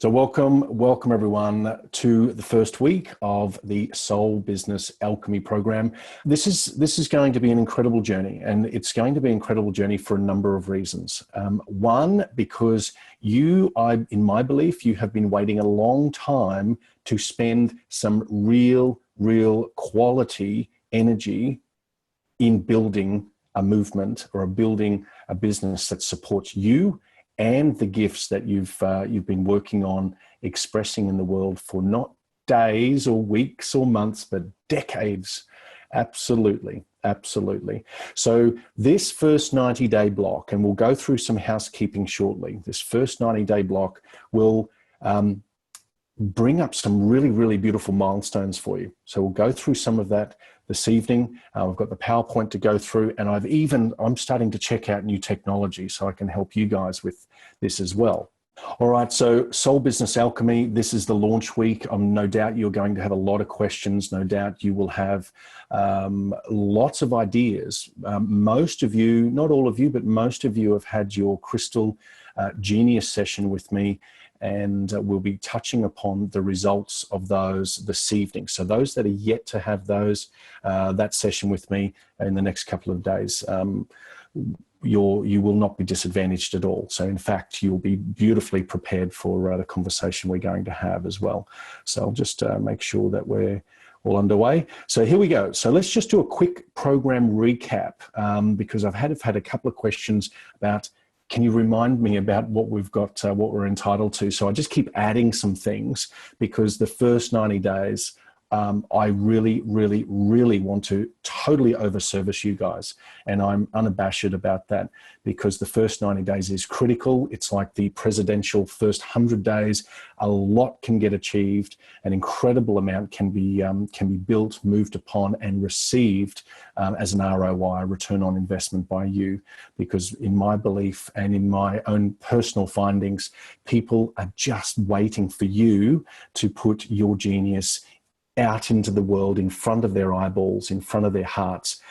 So welcome everyone to the first week of the Soul Business Alchemy program. This is going to be an incredible journey, and it's going to be an incredible journey for a number of reasons. One, because in my belief, you have been waiting a long time to spend some real quality energy in building a movement or building a business that supports you and the gifts that you've been working on expressing in the world for not days or weeks or months, but decades. Absolutely. So this first 90-day block, and we'll go through some housekeeping shortly, this first 90-day block will bring up some really beautiful milestones for you. So we'll go through some of that this evening. We've got the PowerPoint to go through, and I'm starting to check out new technology so I can help you guys with this as well. All right, so Soul Business Alchemy, this is the launch week. No doubt you're going to have a lot of questions. No doubt you will have lots of ideas. Most of you, not all of you, but most of you have had your Crystal Genius session with me, and we'll be touching upon the results of those this evening. So those that are yet to have that session with me in the next couple of days, you will not be disadvantaged at all. So in fact, you'll be beautifully prepared for the conversation we're going to have as well. So I'll just make sure that we're all underway. So here we go. So let's just do a quick program recap because I've had a couple of questions about, can you remind me about what we've got, what we're entitled to? So I just keep adding some things because the first 90 days, I really want to totally overservice you guys. And I'm unabashed about that because the first 90 days is critical. It's like the presidential first 100 days. A lot can get achieved. An incredible amount can be built, moved upon, and received as an ROI, return on investment by you. Because in my belief and in my own personal findings, people are just waiting for you to put your genius out into the world, in front of their eyeballs, in front of their hearts,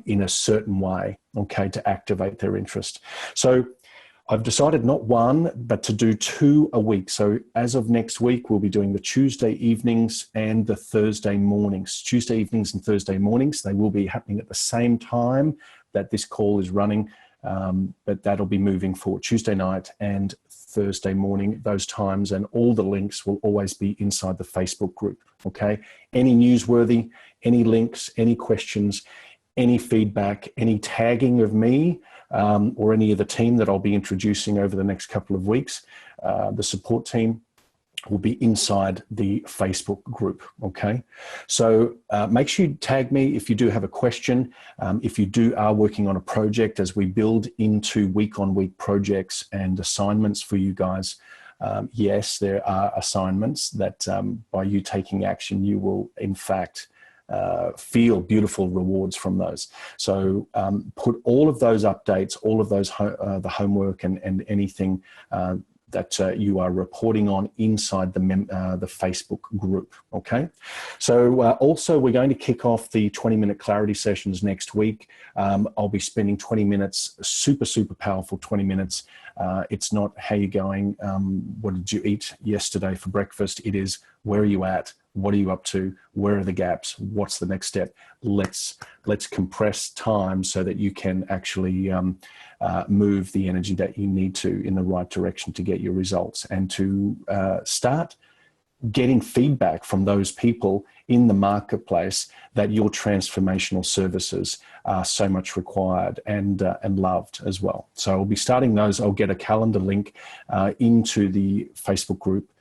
in a certain way, okay, to activate their interest. So I've decided not one, but to do 2 a week. So as of next week, we'll be doing the Tuesday evenings and the Thursday mornings. Tuesday evenings and Thursday mornings, they will be happening at the same time that this call is running, but that'll be moving forward. Tuesday night and Thursday morning, those times, and all the links will always be inside the Facebook group, okay? Any newsworthy, any links, any questions, any feedback, any tagging of me or any of the team that I'll be introducing over the next couple of weeks, the support team, will be inside the Facebook group, okay? So make sure you tag me if you do have a question. If you are working on a project, as we build into week-on-week projects and assignments for you guys, yes, there are assignments that by you taking action, you will in fact feel beautiful rewards from those. So put all of those updates, all of those the homework and anything that you are reporting on inside the Facebook group, okay? So also we're going to kick off the 20-minute clarity sessions next week. I'll be spending 20 minutes, super powerful 20 minutes. It's not how you going, what did you eat yesterday for breakfast? It is, where are you at? What are you up to? Where are the gaps? What's the next step? Let's compress time so that you can actually move the energy that you need to in the right direction to get your results and to start getting feedback from those people in the marketplace that your transformational services are so much required and loved as well. So I'll be starting those. I'll get a calendar link into the Facebook group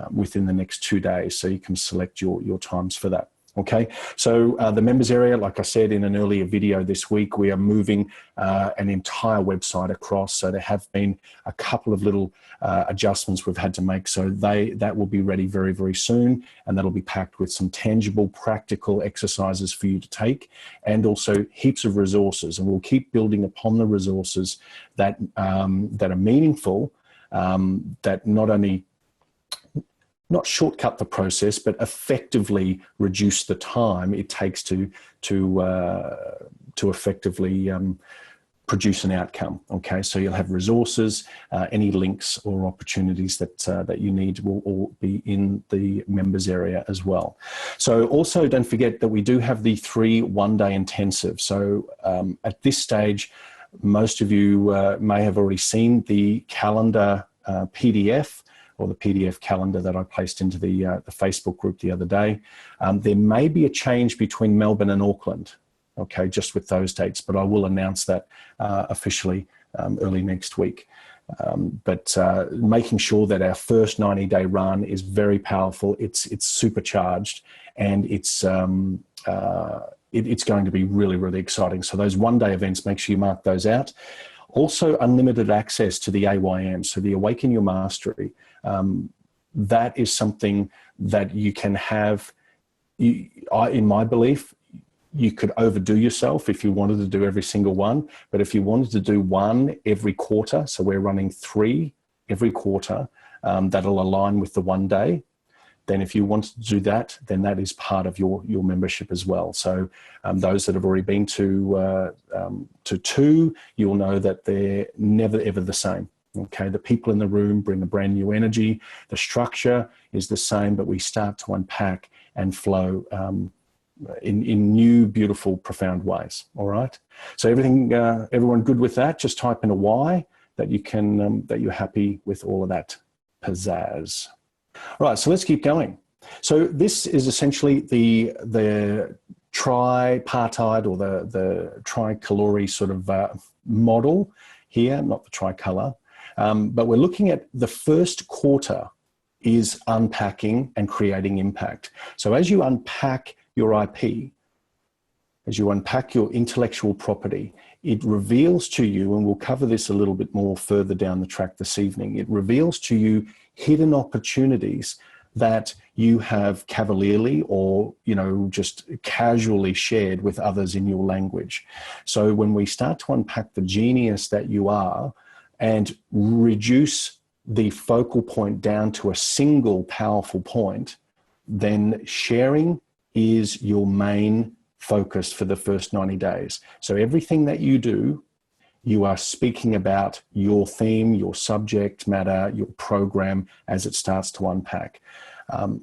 within the next 2 days, so you can select your times for that. Okay, so the members area, like I said in an earlier video this week, we are moving an entire website across. So there have been a couple of little adjustments we've had to make. So that will be ready very soon, and that'll be packed with some tangible, practical exercises for you to take, and also heaps of resources. And we'll keep building upon the resources that that are meaningful, that not shortcut the process, but effectively reduce the time it takes to effectively produce an outcome. Okay, so you'll have resources, any links or opportunities that you need will all be in the members area as well. So also don't forget that we do have the 3 one-day intensive. So at this stage, most of you may have already seen the calendar PDF, or the PDF calendar that I placed into the Facebook group the other day. There may be a change between Melbourne and Auckland. Okay, just with those dates, but I will announce that officially early next week. But making sure that our first 90-day run is very powerful, it's supercharged, and it's going to be really, really exciting. So those one-day events, make sure you mark those out. Also, unlimited access to the AYM, so the Awaken Your Mastery. That is something that you can have. In my belief, you could overdo yourself if you wanted to do every single one, but if you wanted to do one every quarter, so we're running 3 every quarter, that'll align with the one day, then if you wanted to do that, then that is part of your membership as well. So those that have already been to 2, you'll know that they're never ever the same. Okay, the people in the room bring a brand new energy. The structure is the same, but we start to unpack and flow in new, beautiful, profound ways. All right. So everyone good with that? Just type in a Y that you can that you're happy with all of that pizzazz. All right. So let's keep going. So this is essentially the tripartite, or the tricolory sort of model here, not the tricolor, but we're looking at the first quarter is unpacking and creating impact. So as you unpack your IP, as you unpack your intellectual property, it reveals to you, and we'll cover this a little bit more further down the track this evening, it reveals to you hidden opportunities that you have cavalierly or, just casually shared with others in your language. So when we start to unpack the genius that you are and reduce the focal point down to a single powerful point, then sharing is your main focus for the first 90 days. So everything that you do, you are speaking about your theme, your subject matter, your program as it starts to unpack.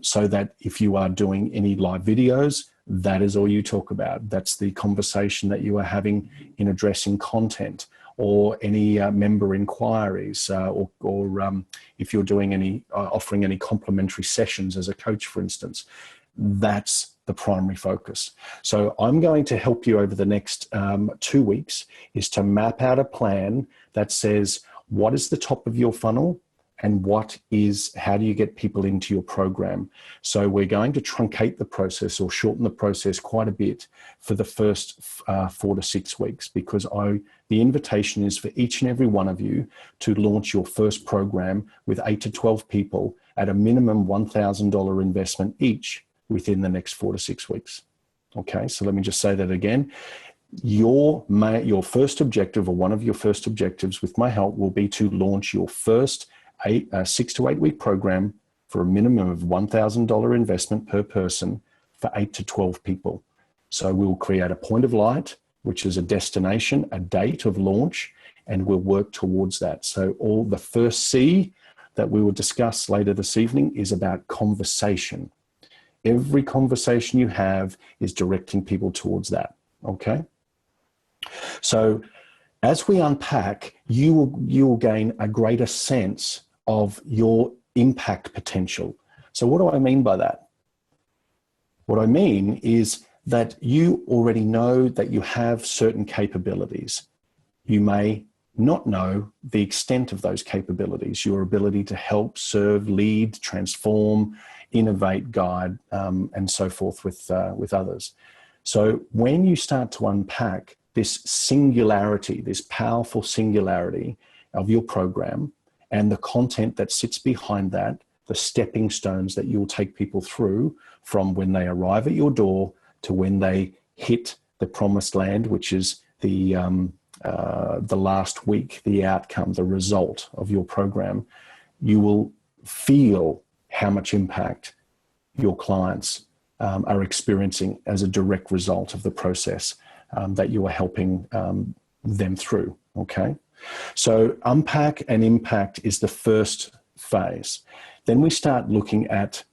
So that if you are doing any live videos, that is all you talk about. That's the conversation that you are having in addressing content, or any member inquiries, or if you're doing any, offering any complimentary sessions as a coach, for instance. That's the primary focus. So I'm going to help you over the next 2 weeks is to map out a plan that says, what is the top of your funnel and how do you get people into your program? So we're going to truncate the process or shorten the process quite a bit for the first 4 to 6 weeks, because the invitation is for each and every one of you to launch your first program with 8 to 12 people at a minimum $1,000 investment each within the next 4 to 6 weeks. Okay, so let me just say that again. Your first objective, or one of your first objectives with my help, will be to launch your first 6 to 8 week program for a minimum of $1,000 investment per person for 8 to 12 people. So we'll create a point of light, which is a destination, a date of launch, and we'll work towards that. So all the first C that we will discuss later this evening is about conversation. Every conversation you have is directing people towards that, okay? So as we unpack, you will gain a greater sense of your impact potential. So what do I mean by that? What I mean is that you already know that you have certain capabilities. You may not know the extent of those capabilities, your ability to help, serve, lead, transform, innovate, guide, and so forth with others. So when you start to unpack this singularity, this powerful singularity of your program and the content that sits behind that, the stepping stones that you'll take people through from when they arrive at your door to when they hit the promised land, which is the last week, the outcome, the result of your program, you will feel how much impact your clients are experiencing as a direct result of the process that you are helping them through, okay? So unpack and impact is the first phase. Then we start looking at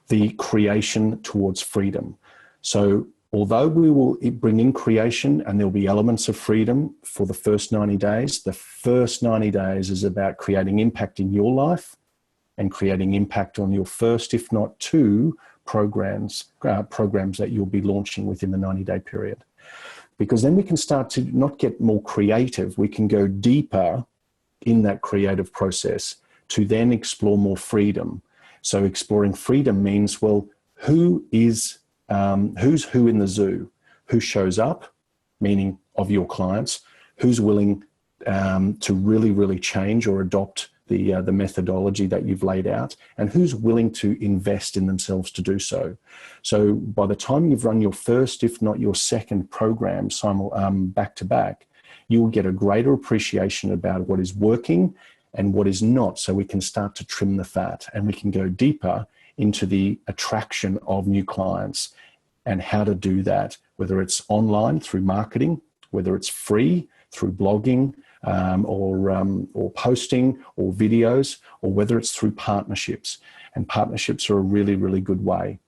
the creation towards freedom. So although we will bring in creation and there'll be elements of freedom for the first 90 days, the first 90 days is about creating impact in your life and creating impact on your first, if not two, programs that you'll be launching within the 90-day period. Because then we can start to not get more creative, we can go deeper in that creative process to then explore more freedom. So exploring freedom means, well, who's who in the zoo? Who shows up, meaning of your clients? Who's willing to really, really change or adopt the methodology that you've laid out? And who's willing to invest in themselves to do so? So by the time you've run your first, if not your second program back to back, you will get a greater appreciation about what is working and what is not, so we can start to trim the fat and we can go deeper into the attraction of new clients and how to do that, whether it's online through marketing, whether it's free through blogging or posting or videos, or whether it's through partnerships. And partnerships are a really, really good way.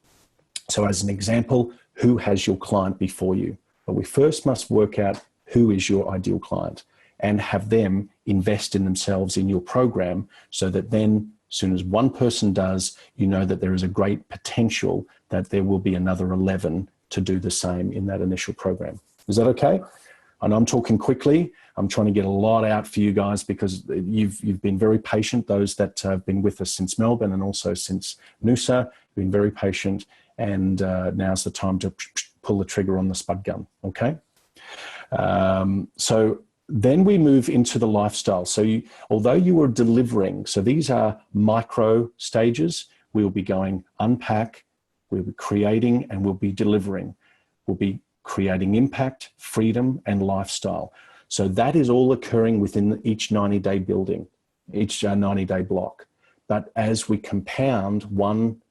So as an example, who has your client before you? But we first must work out who is your ideal client and have them invest in themselves in your program, so that then as soon as one person does, you know that there is a great potential that there will be another 11 to do the same in that initial program. Is that okay? And I'm talking quickly. I'm trying to get a lot out for you guys because you've been very patient. Those that have been with us since Melbourne and also since Noosa, been very patient. And now's the time to pull the trigger on the spud gun, okay? So then we move into the lifestyle. So although you are delivering, so these are micro stages, we'll be going unpack, we'll be creating, and we'll be delivering. We'll be creating impact, freedom, and lifestyle. So that is all occurring within each 90-day building, each 90-day block. But as we compound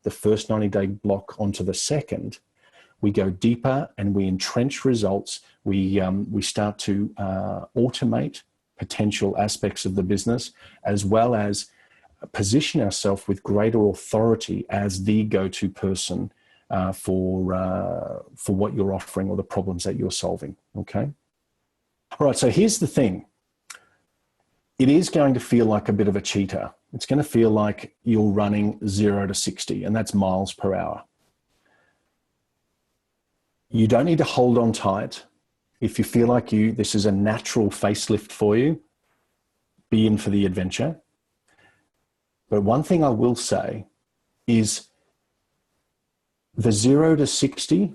the first 90-day block onto the second, we go deeper and we entrench results. We start to automate potential aspects of the business, as well as position ourselves with greater authority as the go-to person for what you're offering or the problems that you're solving, okay? All right, so here's the thing. It is going to feel like a bit of a cheater. It's going to feel like you're running 0 to 60, and that's miles per hour. You don't need to hold on tight. If you feel like this is a natural facelift for you, be in for the adventure. But one thing I will say is the 0 to 60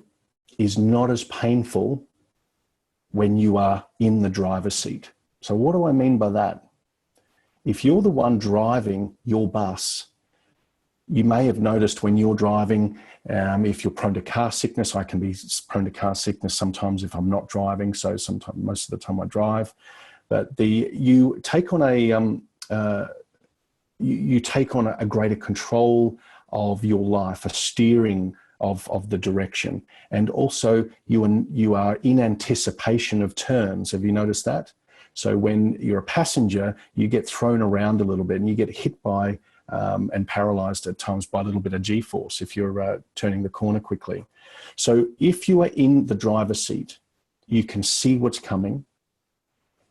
is not as painful when you are in the driver's seat. So what do I mean by that? If you're the one driving your bus, you may have noticed when you're driving, if you're prone to car sickness, I can be prone to car sickness sometimes if I'm not driving. So most of the time I drive, but you take on a greater control of your life, a steering of the direction. And also you are in anticipation of turns. Have you noticed that? So when you're a passenger, you get thrown around a little bit and you get hit by and paralyzed at times by a little bit of G-force if you're turning the corner quickly. So if you are in the driver's seat, you can see what's coming.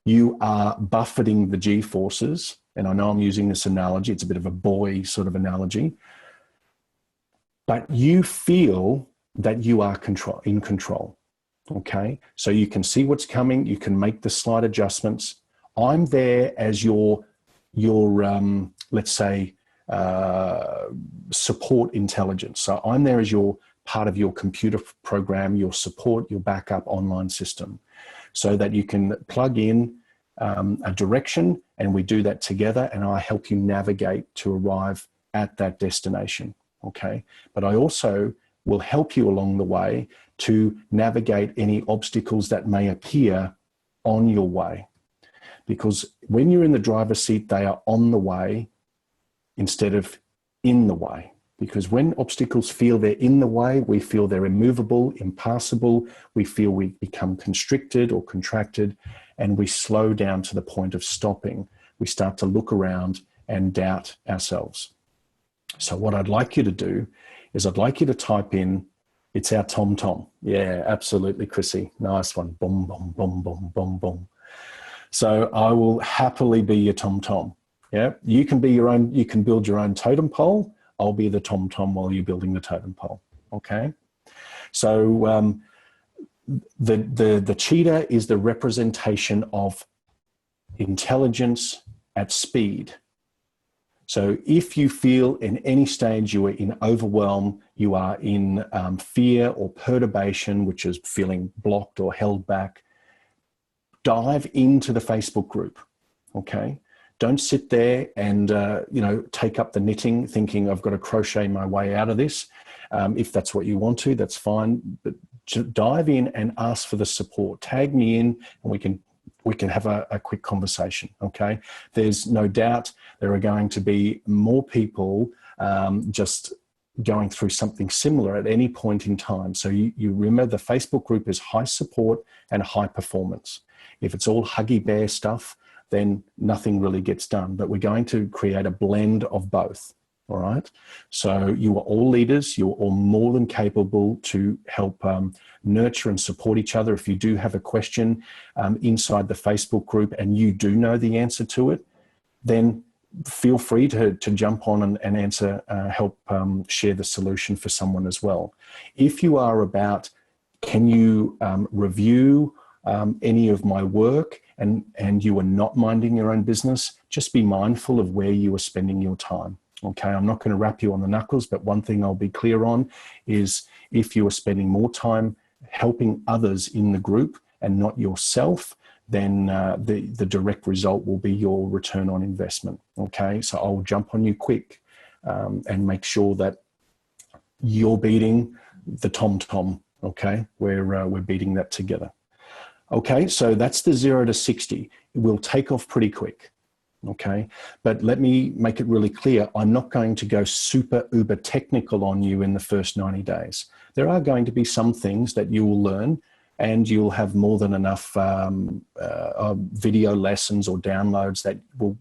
You are buffeting the G-forces. And I know I'm using this analogy. It's a bit of a boy sort of analogy. But you feel that you are in control, okay? So you can see what's coming. You can make the slight adjustments. I'm there as your let's say, support intelligence. So I'm there as your part of your computer program, your support, your backup online system, so that you can plug in a direction and we do that together and I help you navigate to arrive at that destination. Okay, but I also will help you along the way to navigate any obstacles that may appear on your way. Because when you're in the driver's seat, they are on the way instead of in the way. Because when obstacles feel they're in the way, we feel they're immovable, impassable, we feel we become constricted or contracted, and we slow down to the point of stopping. We start to look around and doubt ourselves. So what I'd like you to do is I'd like you to type in, it's our tom-tom. Yeah, absolutely, Chrissy. Nice one. Boom, boom, boom, boom, boom, boom. So I will happily be your tom-tom. Yeah, you can be your own, you can build your own totem pole. I'll be the tom-tom while you're building the totem pole. Okay. So the cheetah is the representation of intelligence at speed. So if you feel in any stage you are in overwhelm, you are in fear or perturbation, which is feeling blocked or held back, dive into the Facebook group, okay? Don't sit there and, take up the knitting thinking I've got to crochet my way out of this. If that's what you want to, that's fine. But dive in and ask for the support. Tag me in and we can have a quick conversation, okay? There's no doubt there are going to be more people just going through something similar at any point in time. So you remember the Facebook group is high support and high performance. If it's all huggy bear stuff, then nothing really gets done. But we're going to create a blend of both, all right? So you are all leaders. You're all more than capable to help nurture and support each other. If you do have a question inside the Facebook group and you do know the answer to it, then feel free to jump on and answer, help share the solution for someone as well. If you are about, can you review any of my work and you are not minding your own business, just be mindful of where you are spending your time. Okay, I'm not going to wrap you on the knuckles, but one thing I'll be clear on is if you are spending more time helping others in the group and not yourself, then the direct result will be your return on investment. Okay, so I'll jump on you quick and make sure that you're beating the tom-tom. Okay, we're beating that together. Okay, so that's the 0 to 60. It will take off pretty quick. Okay, but let me make it really clear. I'm not going to go super uber technical on you in the first 90 days. There are going to be some things that you will learn and you'll have more than enough video lessons or downloads that will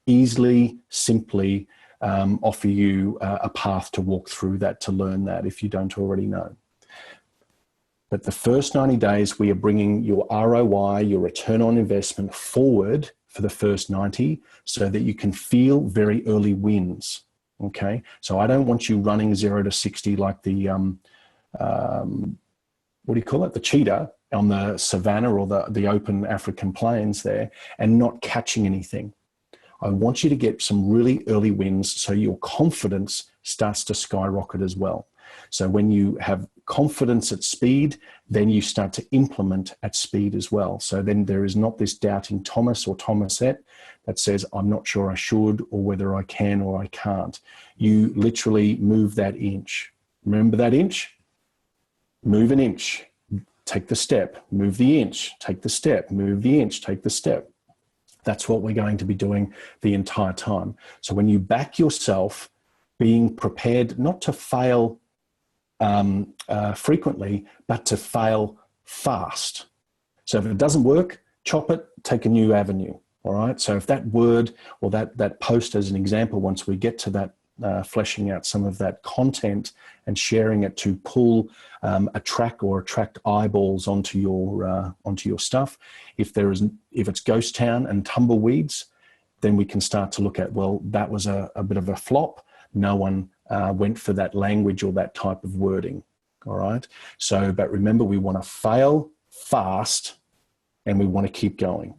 easily, simply offer you a path to walk through that, to learn that if you don't already know. But the first 90 days, we are bringing your ROI, your return on investment forward for the first 90 so that you can feel very early wins, okay? So I don't want you running 0 to 60 like the, what do you call it? The cheetah on the savannah or the open African plains there and not catching anything. I want you to get some really early wins so your confidence starts to skyrocket as well. So when you have confidence at speed, then you start to implement at speed as well. So then there is not this doubting Thomas or Thomasette that says, I'm not sure I should or whether I can or I can't. You literally move that inch. Remember that inch? Move an inch, take the step, move the inch, take the step, move the inch, take the step. That's what we're going to be doing the entire time. So when you back yourself, being prepared not to fail frequently, but to fail fast. So if it doesn't work, chop it, take a new avenue. All right. So if that word or that post as an example, once we get to that, fleshing out some of that content and sharing it to pull attract eyeballs onto your stuff. If it's ghost town and tumbleweeds, then we can start to look at, well, that was a bit of a flop. No one went for that language or that type of wording. All right. So, but remember, we want to fail fast and we want to keep going.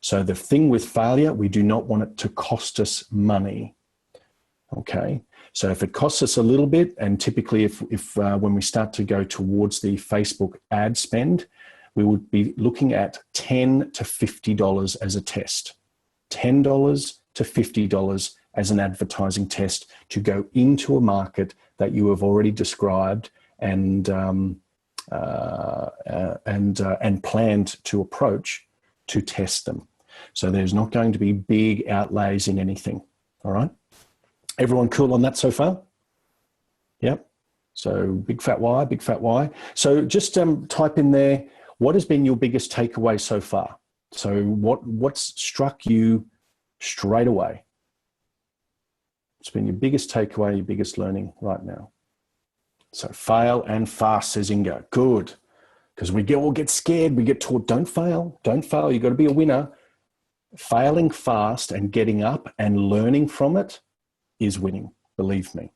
So the thing with failure, we do not want it to cost us money. Okay. So if it costs us a little bit, and typically if when we start to go towards the Facebook ad spend, we would be looking at $10 to $50 as a test. $10 to $50 as an advertising test to go into a market that you have already described and planned to approach to test them. So there's not going to be big outlays in anything. All right. Everyone cool on that so far? Yep. So big fat why, big fat why. So just type in there, what has been your biggest takeaway so far? So what's struck you straight away? It's been your biggest takeaway, your biggest learning right now. So fail and fast, says Inga. Good. Because we all get scared. We get taught, don't fail, don't fail. You've got to be a winner. Failing fast and getting up and learning from it is winning, believe me.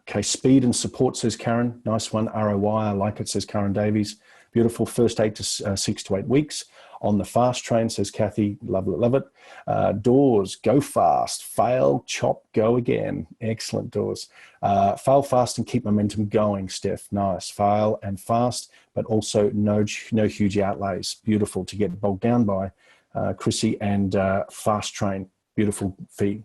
Okay, speed and support, says Karen. Nice one. ROI, I like it, says Karen Davies. Beautiful. First 6 to 8 weeks. On the fast train, says Kathy. Love it, love it. Doors, go fast. Fail, chop, go again. Excellent, Doors. Fail fast and keep momentum going, Steph. Nice. Fail and fast, but also no huge outlays. Beautiful to get bogged down by. Chrissy and fast train. Beautiful fee.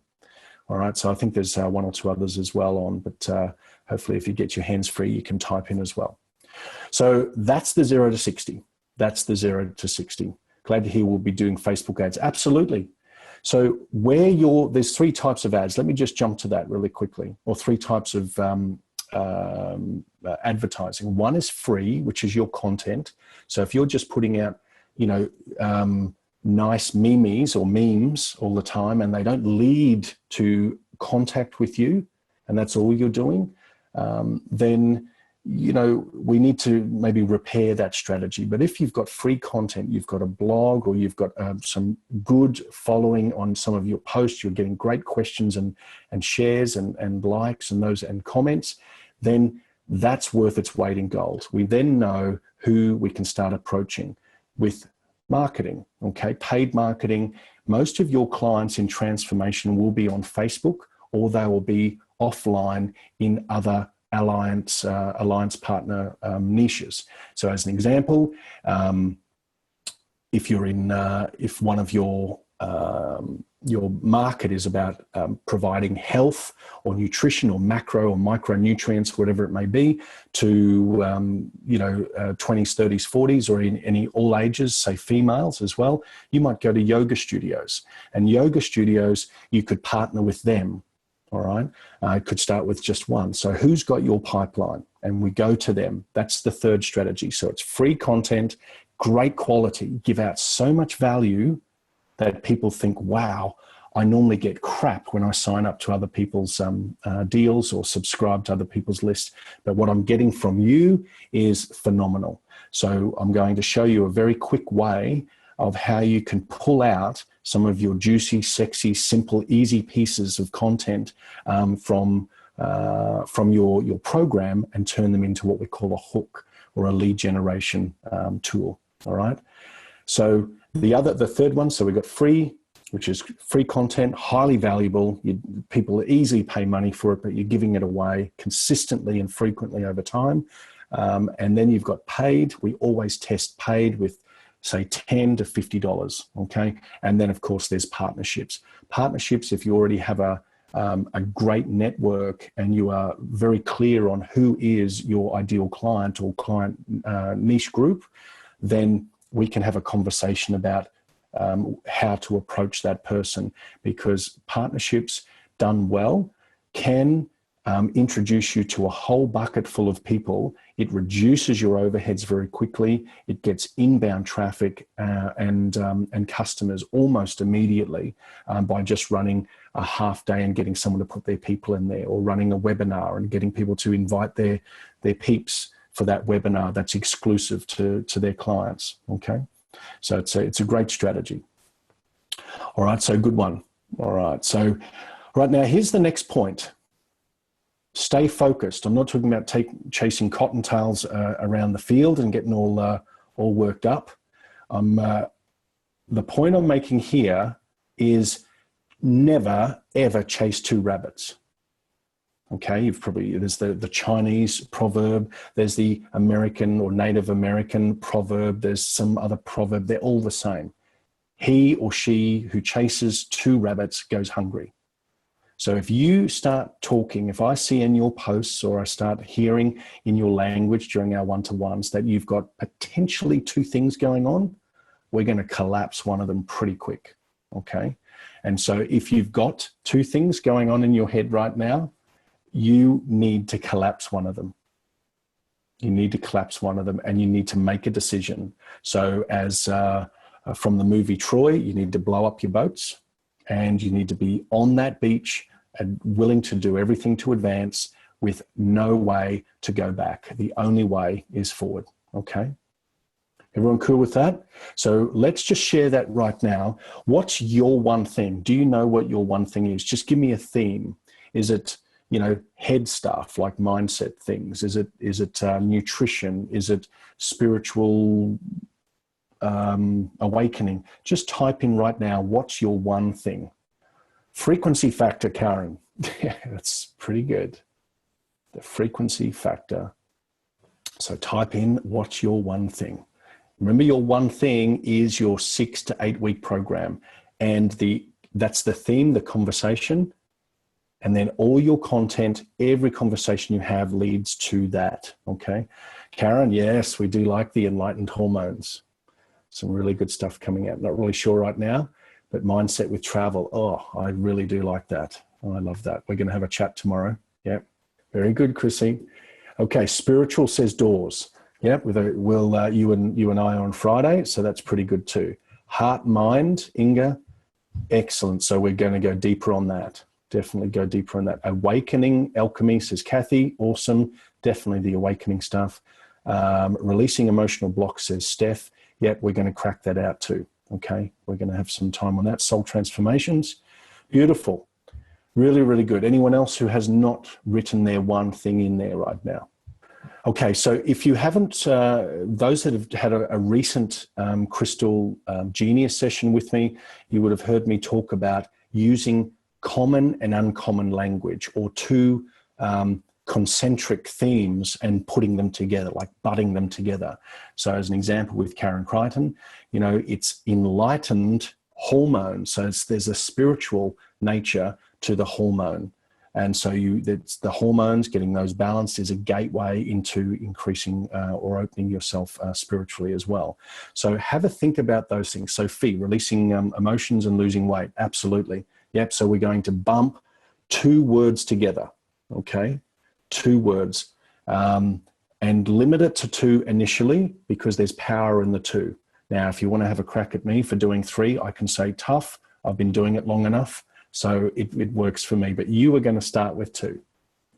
All right, so I think there's one or two others as well on, but hopefully if you get your hands free, you can type in as well. So that's the 0 to 60. That's the 0 to 60. Glad to hear we'll be doing Facebook ads. Absolutely. So there's 3 types of ads. Let me just jump to that really quickly, or 3 types of advertising. One is free, which is your content. So if you're just putting out, nice memes all the time, and they don't lead to contact with you, and that's all you're doing, then, we need to maybe repair that strategy. But if you've got free content, you've got a blog, or you've got some good following on some of your posts, you're getting great questions and shares and likes and comments, then that's worth its weight in gold. We then know who we can start approaching with marketing, okay? Paid marketing. Most of your clients in transformation will be on Facebook, or they will be offline in other alliance partner niches. So as an example, if one of your market is about providing health or nutrition or macro or micronutrients, whatever it may be, to 20s, 30s, 40s, or in any all ages, say females as well, you might go to yoga studios. And yoga studios, you could partner with them. All right. It could start with just one. So who's got your pipeline? And we go to them. That's the third strategy. So it's free content, great quality, give out so much value that people think, wow, I normally get crap when I sign up to other people's deals or subscribe to other people's lists. But what I'm getting from you is phenomenal. So I'm going to show you a very quick way of how you can pull out some of your juicy, sexy, simple, easy pieces of content from your program and turn them into what we call a hook or a lead generation tool. All right. So the third one, so we've got free, which is free content, highly valuable. People easily pay money for it, but you're giving it away consistently and frequently over time. And then you've got paid. We always test paid with, say, $10 to $50, okay? And then, of course, there's partnerships. Partnerships, if you already have a great network and you are very clear on who is your ideal client or client niche group, then we can have a conversation about how to approach that person, because partnerships done well can introduce you to a whole bucket full of people. It reduces your overheads very quickly. It gets inbound traffic and customers almost immediately by just running a half day and getting someone to put their people in there, or running a webinar and getting people to invite their peeps for that webinar that's exclusive to their clients, okay? So it's a great strategy. All right, so good one. All right, so right now, here's the next point. Stay focused. I'm not talking about chasing cottontails around the field and getting all worked up. The point I'm making here is never, ever chase 2 rabbits. Okay, there's the Chinese proverb, there's the American or Native American proverb, there's some other proverb, they're all the same. He or she who chases 2 rabbits goes hungry. So if you start talking, if I see in your posts or I start hearing in your language during our one-to-ones that you've got potentially 2 things going on, we're going to collapse one of them pretty quick, okay? And so if you've got 2 things going on in your head right now, you need to collapse one of them. You need to collapse one of them, and you need to make a decision. So as from the movie Troy, you need to blow up your boats, and you need to be on that beach and willing to do everything to advance with no way to go back. The only way is forward, okay? Everyone cool with that? So let's just share that right now. What's your one thing? Do you know what your one thing is? Just give me a theme. Is it, you know, head stuff like mindset things? Is it nutrition? Is it spiritual awakening? Just type in right now, what's your one thing? Frequency factor, Karen. Yeah, that's pretty good. The frequency factor. So type in, what's your one thing? Remember, your one thing is your 6 to 8 week program, and that's the theme, the conversation, and then all your content, every conversation you have leads to that, okay? Karen, yes, we do like the enlightened hormones. Some really good stuff coming out. Not really sure right now, but mindset with travel. Oh, I really do like that. Oh, I love that. We're going to have a chat tomorrow. Yep. Very good, Chrissy. Okay, spiritual says doors. Yep, you and I are on Friday, so that's pretty good too. Heart, mind, Inga, excellent. So we're going to go deeper on that. Definitely go deeper on that. Awakening, alchemy, says Kathy. Awesome. Definitely the awakening stuff. Releasing emotional blocks, says Steph. Yep, we're going to crack that out too. Okay, we're going to have some time on that. Soul transformations. Beautiful. Really, really good. Anyone else who has not written their one thing in there right now? Okay, so if you haven't, those that have had a recent Crystal Genius session with me, you would have heard me talk about using common and uncommon language, or two concentric themes, and putting them together, like butting them together. So as an example with Karen Crichton, you know, it's enlightened hormone. So there's a spiritual nature to the hormone. And so the hormones, getting those balanced is a gateway into increasing or opening yourself spiritually as well. So have a think about those things. Sophie, releasing emotions and losing weight. Absolutely. Yep. So we're going to bump 2 words together. Okay. 2 words. And limit it to 2 initially, because there's power in the 2. Now, if you want to have a crack at me for doing 3, I can say tough. I've been doing it long enough. So it works for me, but you are going to start with 2,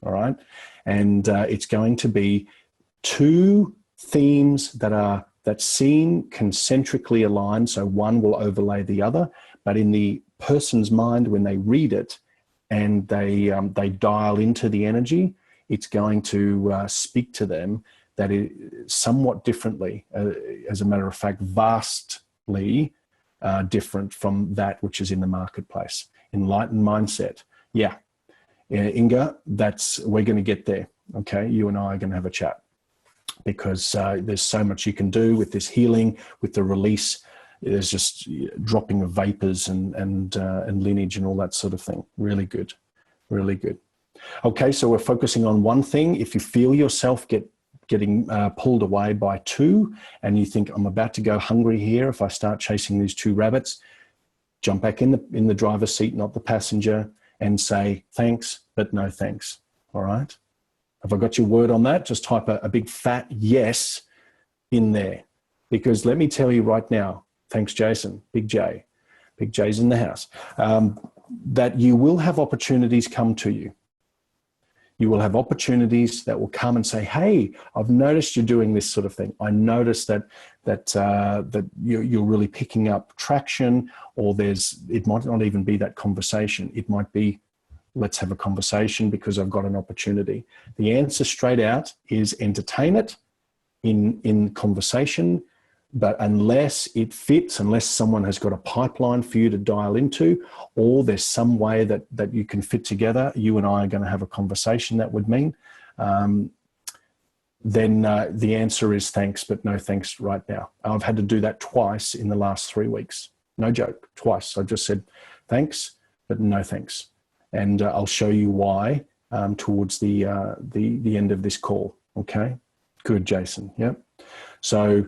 all right? And it's going to be 2 themes that seem concentrically aligned, so one will overlay the other, but in the person's mind, when they read it and they dial into the energy, it's going to speak to them that it somewhat differently, as a matter of fact, vastly different from that which is in the marketplace. Enlightened mindset. Yeah. Inga, we're going to get there. Okay. You and I are going to have a chat, because there's so much you can do with this healing, with the release. There's just dropping of vapors and lineage and all that sort of thing. Really good. Really good. Okay. So we're focusing on one thing. If you feel yourself getting pulled away by 2, and you think, I'm about to go hungry here if I start chasing these 2 rabbits, jump back in the driver's seat, not the passenger, and say thanks, but no thanks. All right? Have I got your word on that? Just type a big fat yes in there, because let me tell you right now, thanks, Jason, Big J. Big J's in the house, that you will have opportunities come to you. You will have opportunities that will come and say, hey, I've noticed you're doing this sort of thing. I noticed that you're really picking up traction, or it might not even be that conversation. It might be, let's have a conversation because I've got an opportunity. The answer straight out is entertain it in conversation, but unless it fits, unless someone has got a pipeline for you to dial into, or there's some way that you can fit together, you and I are going to have a conversation, that would mean, then the answer is thanks, but no thanks right now. I've had to do that twice in the last 3 weeks. No joke, twice. I just said thanks, but no thanks. And I'll show you why towards the end of this call. Okay, good, Jason. Yep. So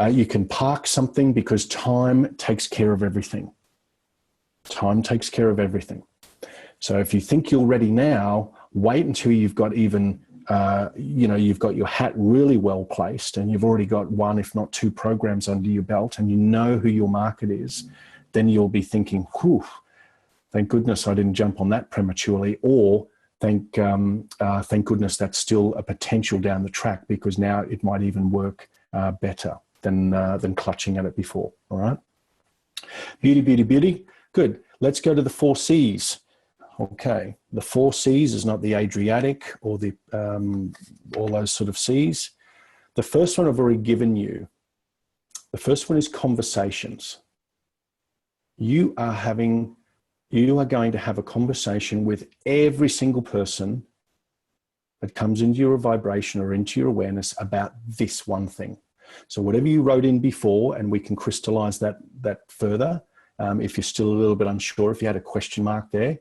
you can park something, because time takes care of everything. Time takes care of everything. So if you think you're ready now, Wait until you've got even, you've got your hat really well placed and you've already got one, if not two programs under your belt and you know who your market is. Then you'll be thinking, whew, thank goodness I didn't jump on that prematurely, or thank goodness that's still a potential down the track, because now it might even work better than clutching at it before. All right. Beauty, beauty, beauty. Good. Let's go to the 4 C's. Okay. The 4 C's is not the Adriatic or the all those sort of C's. The first one I've already given you. The first one is conversations. You are going to have a conversation with every single person that comes into your vibration or into your awareness about this one thing. So whatever you wrote in before, and we can crystallize that further. If you're still a little bit unsure, if you had a question mark there,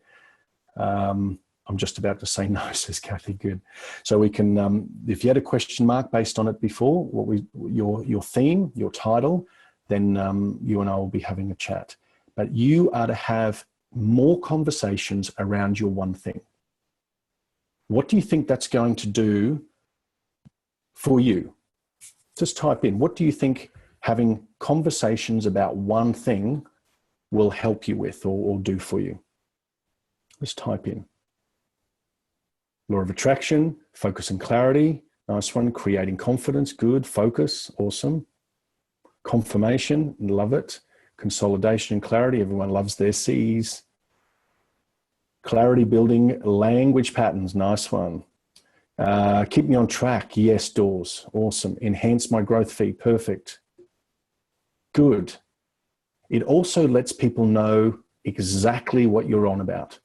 I'm just about to say no, says Kathy. Good. So we can, if you had a question mark based on it before, your theme, your title, then you and I will be having a chat. But you are to have more conversations around your one thing. What do you think that's going to do for you? Just type in, what do you think having conversations about one thing will help you with or do for you? Let's type in. Law of attraction, focus and clarity. Nice one. Creating confidence. Good. Focus. Awesome. Confirmation. Love it. Consolidation and clarity. Everyone loves their C's. Clarity building language patterns. Nice one. Keep me on track. Yes, doors. Awesome. Enhance my growth fee. Perfect. Good. It also lets people know exactly what you're on about,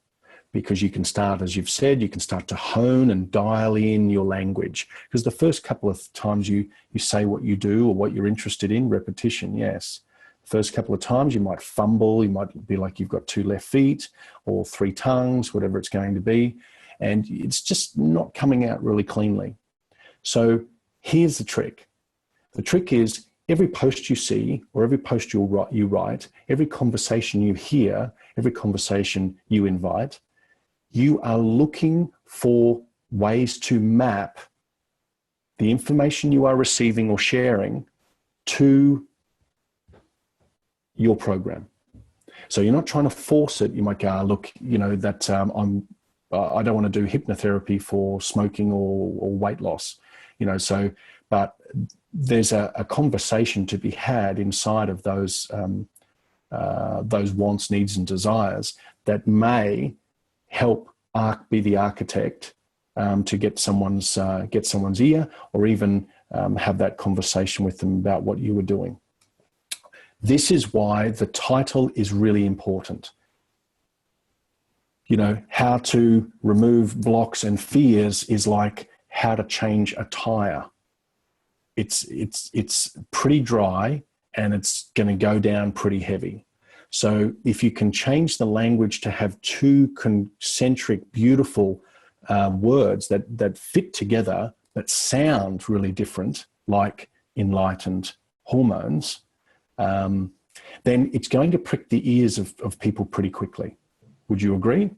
because you can start, as you've said, you can start to hone and dial in your language. Because the first couple of times you say what you do or what you're interested in, repetition, yes. First couple of times you might fumble, you might be like you've got 2 left feet or 3 tongues, whatever it's going to be. And it's just not coming out really cleanly. So here's the trick. The trick is every post you see or every post you write, every conversation you hear, every conversation you invite, you are looking for ways to map the information you are receiving or sharing to your program. So you're not trying to force it. You might go, look, that I don't want to do hypnotherapy for smoking or weight loss, but there's a conversation to be had inside of those wants, needs, and desires that may help be the architect to get someone's ear, or even have that conversation with them about what you were doing. This is why the title is really important. How to remove blocks and fears is like how to change a tire. It's pretty dry and it's going to go down pretty heavy. So if you can change the language to have 2 concentric, beautiful words that fit together, that sound really different, like enlightened hormones, then it's going to prick the ears of people pretty quickly. Would you agree?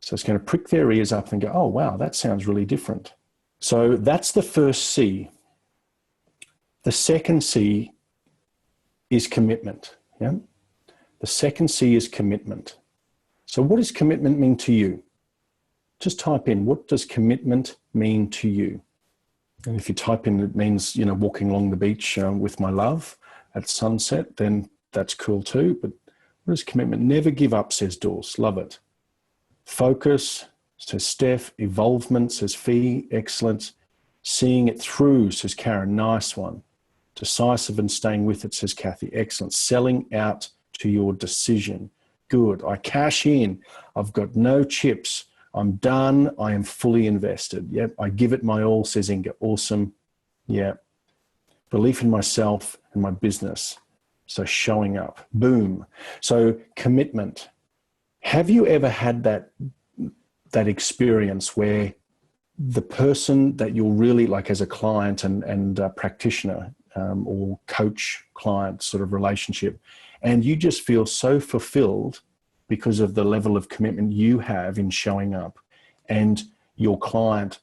So it's going to prick their ears up and go, oh, wow, that sounds really different. So that's the first C. The second C is commitment. Yeah? The second C is commitment. So what does commitment mean to you? Just type in, what does commitment mean to you? And if you type in, it means, walking along the beach with my love at sunset, then that's cool too. But what is commitment? Never give up, says Dawes. Love it. Focus, says Steph. Evolvement, says Fee. Excellent. Seeing it through, says Karen. Nice one. Decisive and staying with it, says Kathy. Excellent. Selling out to your decision. Good. I cash in. I've got no chips. I'm done. I am fully invested. Yep. I give it my all, says Inga. Awesome. Yeah. Belief in myself and my business. So showing up. Boom. So commitment. Have you ever had that experience where the person that you're really like as a client and practitioner or coach client sort of relationship, and you just feel so fulfilled because of the level of commitment you have in showing up, and your client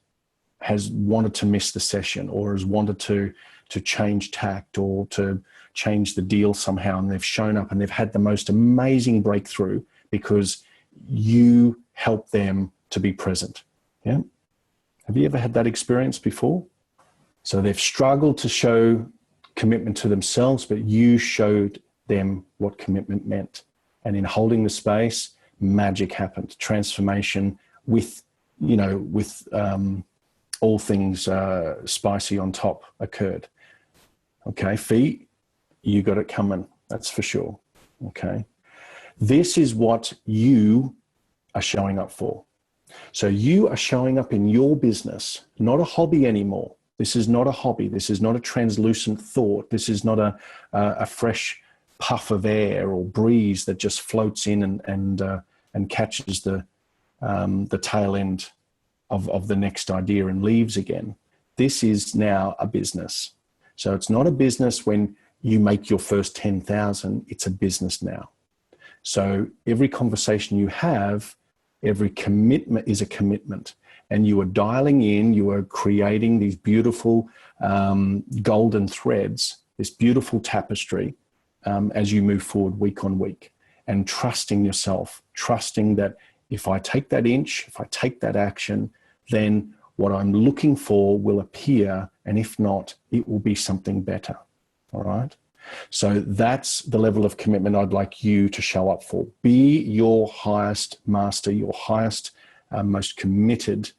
has wanted to miss the session or has wanted to change tact or to change the deal somehow, and they've shown up and they've had the most amazing breakthrough because you help them to be present. Yeah. Have you ever had that experience before? So they've struggled to show commitment to themselves, but you showed them what commitment meant. And in holding the space, magic happened. Transformation with all things spicy on top occurred. Okay, Fee, you got it coming. That's for sure. Okay. This is what you are showing up for. So you are showing up in your business, not a hobby anymore. This is not a hobby. This is not a translucent thought. This is not a fresh puff of air or breeze that just floats in and catches the tail end of the next idea and leaves again. This is now a business. So it's not a business when you make your first 10,000, it's a business now. So every conversation you have, every commitment is a commitment, and you are dialing in, you are creating these beautiful golden threads, this beautiful tapestry as you move forward week on week, and trusting yourself, trusting that if I take that inch, if I take that action, then what I'm looking for will appear, and if not, it will be something better. All right. So that's the level of commitment I'd like you to show up for. Be your highest master, your highest, most committed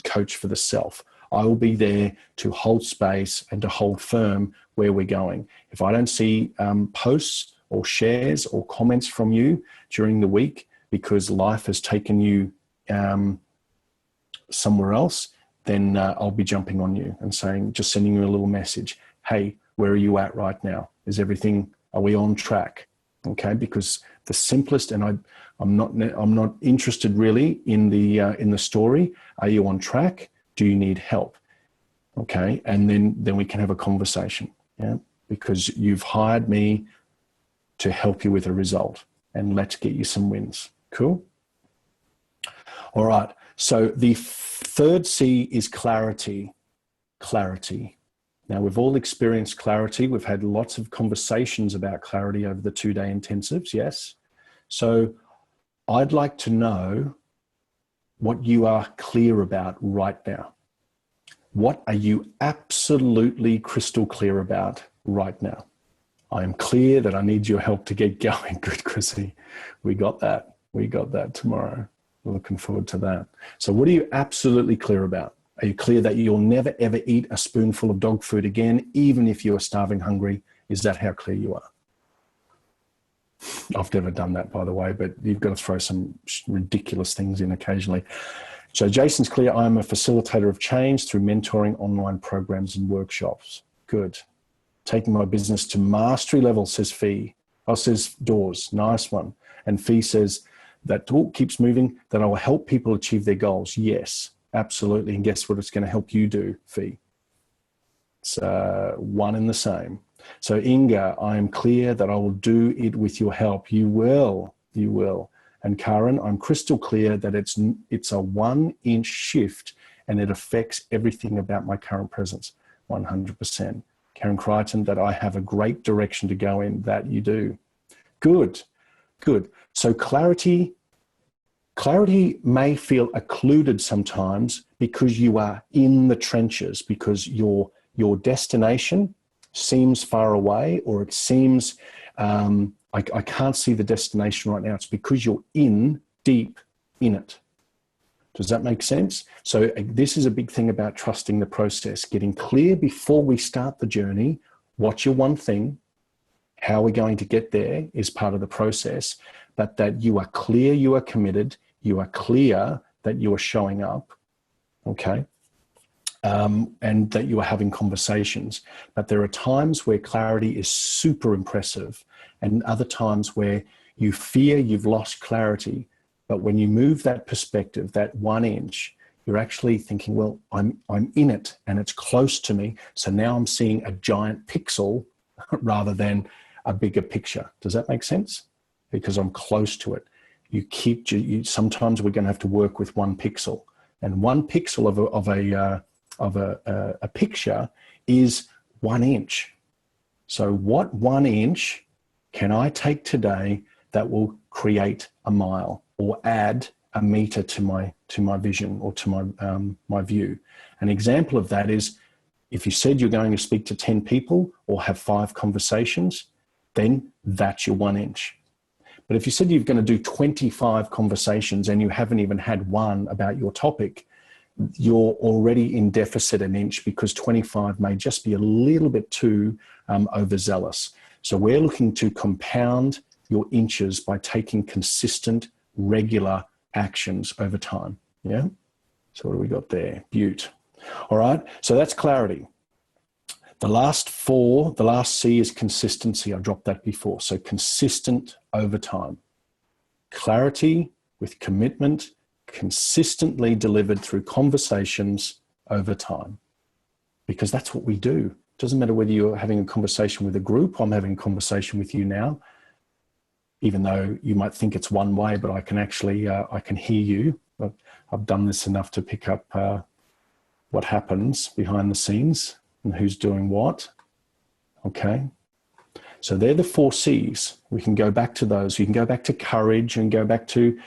coach for the self. I will be there to hold space and to hold firm where we're going. If I don't see posts or shares or comments from you during the week because life has taken you somewhere else, then I'll be jumping on you and saying, just sending you a little message. Hey, where are you at right now? Are we on track? Okay, because the simplest, and I'm not interested really in the story. Are you on track? Do you need help? Okay, and then we can have a conversation. Yeah, because you've hired me to help you with a result, and let's get you some wins. Cool. All right. So the third C is clarity. Clarity. Now, we've all experienced clarity. We've had lots of conversations about clarity over the 2-day intensives, yes? So I'd like to know what you are clear about right now. What are you absolutely crystal clear about right now? I am clear that I need your help to get going. Good, Chrissy. We got that. We got that tomorrow. We're looking forward to that. So what are you absolutely clear about? Are you clear that you'll never, ever eat a spoonful of dog food again, even if you are starving hungry? Is that how clear you are? I've never done that, by the way, but you've got to throw some ridiculous things in occasionally. So Jason's clear. I am a facilitator of change through mentoring, online programs, and workshops. Good. Taking my business to mastery level, says Fee. Oh, says Doors. Nice one. And Fee says that talk keeps moving, that I will help people achieve their goals. Yes. Absolutely. And guess what it's going to help you do, Fee? It's one and the same. So Inga, I am clear that I will do it with your help. You will. You will. And Karen, I'm crystal clear that it's a 1-inch shift and it affects everything about my current presence. 100%. Karen Crichton, that I have a great direction to go in. That you do. Good. Good. So clarity may feel occluded sometimes because you are in the trenches, because your destination seems far away, or it seems, I can't see the destination right now. It's because you're deep in it. Does that make sense? So this is a big thing about trusting the process, getting clear before we start the journey. What's your one thing? How we're going to get there is part of the process, but that you are clear, you are committed, you are clear that you are showing up, okay? And that you are having conversations. But there are times where clarity is super impressive and other times where you fear you've lost clarity. But when you move that perspective, that 1 inch, you're actually thinking, well, I'm in it and it's close to me. So now I'm seeing a giant pixel rather than a bigger picture. Does that make sense? Because I'm close to it. Sometimes we're going to have to work with 1 pixel, and 1 pixel of a picture is 1 inch. So what 1 inch can I take today that will create a mile or add a meter to my vision or to my view? An example of that is, if you said you're going to speak to 10 people or have 5 conversations, then that's your 1 inch. But if you said you're going to do 25 conversations and you haven't even had one about your topic, you're already in deficit 1 inch, because 25 may just be a little bit too overzealous. So we're looking to compound your inches by taking consistent, regular actions over time. Yeah. So what do we got there? Beaut. All right. So that's clarity. The last C is consistency. I dropped that before. So consistent over time. Clarity with commitment, consistently delivered through conversations over time. Because that's what we do. It doesn't matter whether you're having a conversation with a group. I'm having a conversation with you now, even though you might think it's one way, but I can actually, I can hear you. I've done this enough to pick up what happens behind the scenes and who's doing what. Okay. So they're the 4 C's. We can go back to those. You can go back to courage and go back to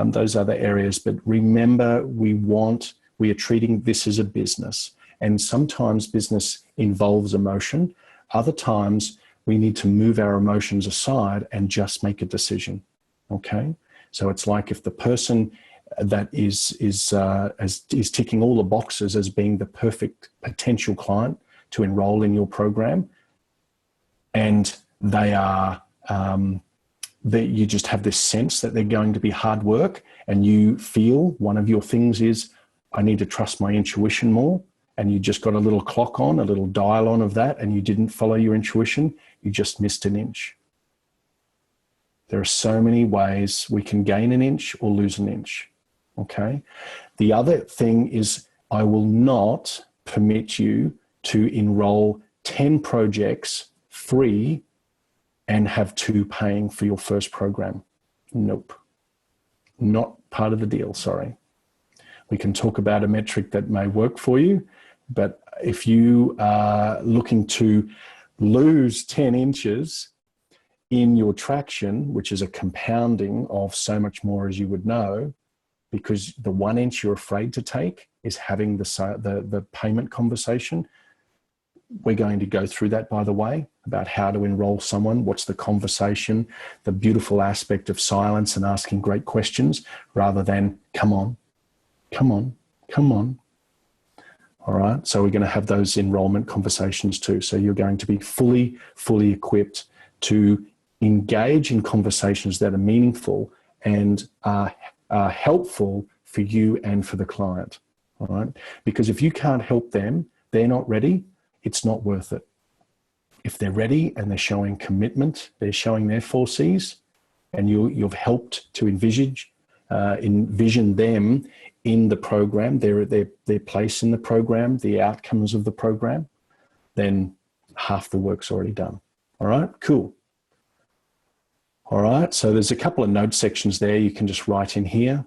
those other areas. But remember, we are treating this as a business. And sometimes business involves emotion. Other times we need to move our emotions aside and just make a decision. Okay. So it's like if the person that is ticking all the boxes as being the perfect potential client to enroll in your program, and they are, that you just have this sense that they're going to be hard work, and you feel one of your things is, I need to trust my intuition more, and you just got a little clock on, a little dial on of that, and you didn't follow your intuition, you just missed 1 inch. There are so many ways we can gain 1 inch or lose 1 inch. Okay. The other thing is, I will not permit you to enroll 10 projects free and have 2 paying for your first program. Nope. Not part of the deal, sorry. We can talk about a metric that may work for you, but if you are looking to lose 10 inches in your traction, which is a compounding of so much more as you would know, because the 1 inch you're afraid to take is having the payment conversation. We're going to go through that, by the way, about how to enroll someone, what's the conversation, the beautiful aspect of silence and asking great questions rather than, come on, come on, come on. All right, so we're going to have those enrollment conversations too. So you're going to be fully equipped to engage in conversations that are meaningful and are helpful for you and for the client. All right, because if you can't help them, they're not ready, it's not worth it. If they're ready and they're showing commitment, they're showing their 4 C's, and you've helped to envision them in the program, their place in the program, the outcomes of the program, then half the work's already done. All right, cool. All right, so there's a couple of note sections there you can just write in here.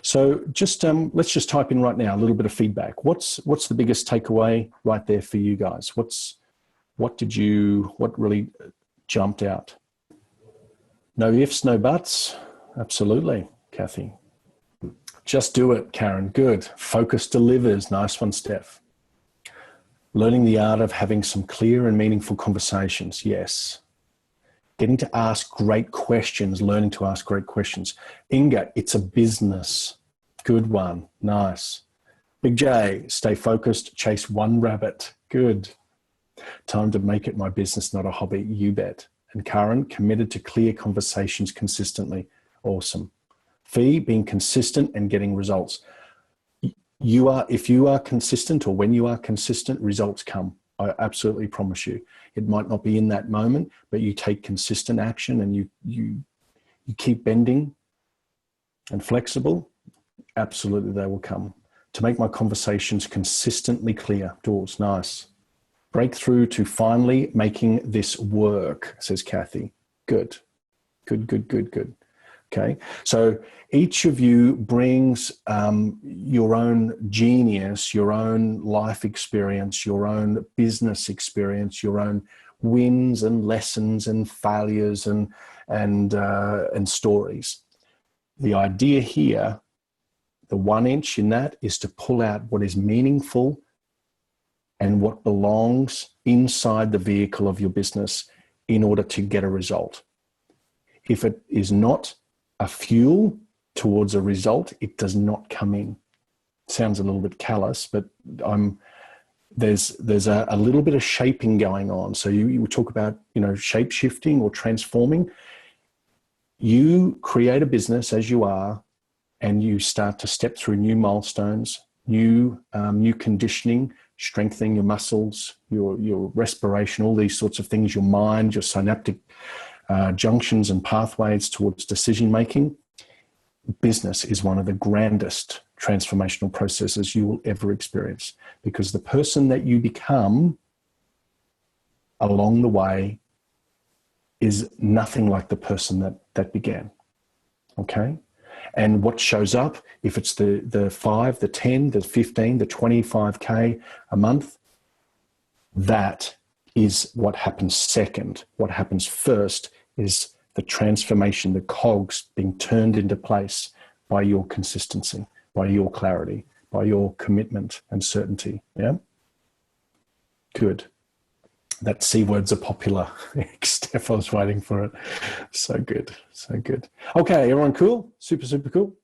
So just let's just type in right now a little bit of feedback. What's the biggest takeaway right there for you guys? What really jumped out? No ifs, no buts. Absolutely, Kathy. Just do it, Karen. Good. Focus delivers. Nice one, Steph. Learning the art of having some clear and meaningful conversations. Yes. Getting to ask great questions, learning to ask great questions. Inga, it's a business. Good one. Nice. Big J, stay focused, chase one rabbit. Good. Time to make it my business, not a hobby. You bet. And Karen, committed to clear conversations consistently. Awesome. Fee, being consistent and getting results. If you are consistent, or when you are consistent, results come. I absolutely promise you. It might not be in that moment, but you take consistent action and you keep bending and flexible, absolutely they will come. To make my conversations consistently clear. Doors, nice. Breakthrough to finally making this work, says Kathy. Good, good, good, good, good. Okay, so each of you brings your own genius, your own life experience, your own business experience, your own wins and lessons and failures and stories. The idea here, the 1 inch in that, is to pull out what is meaningful and what belongs inside the vehicle of your business in order to get a result. If it is not a fuel towards a result, it does not come in. Sounds a little bit callous, but there's a little bit of shaping going on. So you talk about, shape shifting or transforming. You create a business as you are, and you start to step through new milestones, new conditioning, strengthening your muscles, your respiration, all these sorts of things, your mind, your synaptic junctions and pathways towards decision making. Business is one of the grandest transformational processes you will ever experience, because the person that you become along the way is nothing like the person that began. Okay? And what shows up, if it's the 5, the 10, the 15, the 25K a month, that is what happens second. What happens first is the transformation, the cogs being turned into place by your consistency, by your clarity, by your commitment and certainty. Yeah? Good. That C words are popular. Steph, I was waiting for it. So good. So good. Okay, everyone cool? Super, super cool?